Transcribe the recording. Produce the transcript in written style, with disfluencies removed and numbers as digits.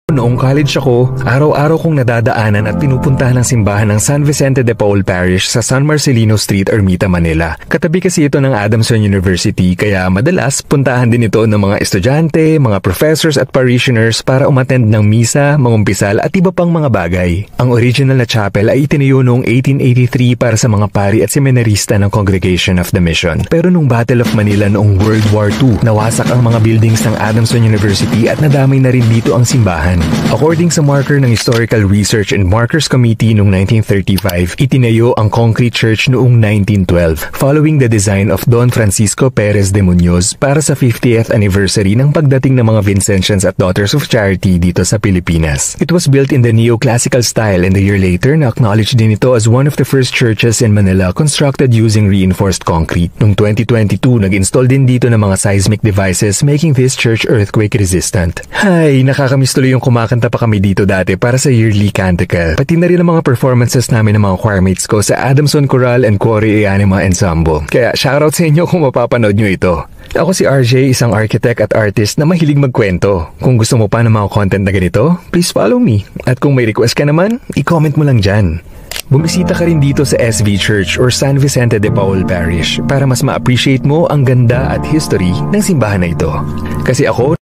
Noong college ako, araw-araw kong nadadaanan at pinupuntahan ang simbahan ng San Vicente de Paul Parish sa San Marcelino Street, Ermita, Manila. Katabi kasi ito ng Adamson University kaya madalas puntahan din ito ng mga estudyante, mga professors at parishioners para umattend ng misa, mangumpisal at iba pang mga bagay. Ang original na chapel ay itinayo noong 1883 para sa mga pari at seminarista ng Congregation of the Mission. Pero nung Battle of Manila noong World War II, nawasak ang mga buildings ng Adamson University at nadamay na rin dito ang simbahan. According sa marker ng Historical Research and Markers Committee noong 1935, itinayo ang concrete church noong 1912 following the design of Don Francisco Perez de Muñoz para sa 50th anniversary ng pagdating ng mga Vincentians at Daughters of Charity dito sa Pilipinas. It was built in the neoclassical style and a year later na-acknowledged din ito as one of the first churches in Manila constructed using reinforced concrete. Noong 2022, nag-install din dito ng mga seismic devices making this church earthquake resistant. Hay, nakakamiss tuloy yung kumakanta pa kami dito dati para sa yearly canticle. Pati na rin ang mga performances namin ng mga choirmates ko sa Adamson Choral and Choir Anima Ensemble. Kaya shoutout sa inyo kung mapapanood nyo ito. Ako si RJ, isang architect at artist na mahilig magkwento. Kung gusto mo pa ng mga content na ganito, please follow me. At kung may request ka naman, i-comment mo lang dyan. Bumisita ka rin dito sa SV Church or San Vicente de Paul Parish para mas ma-appreciate mo ang ganda at history ng simbahan na ito. Kasi ako,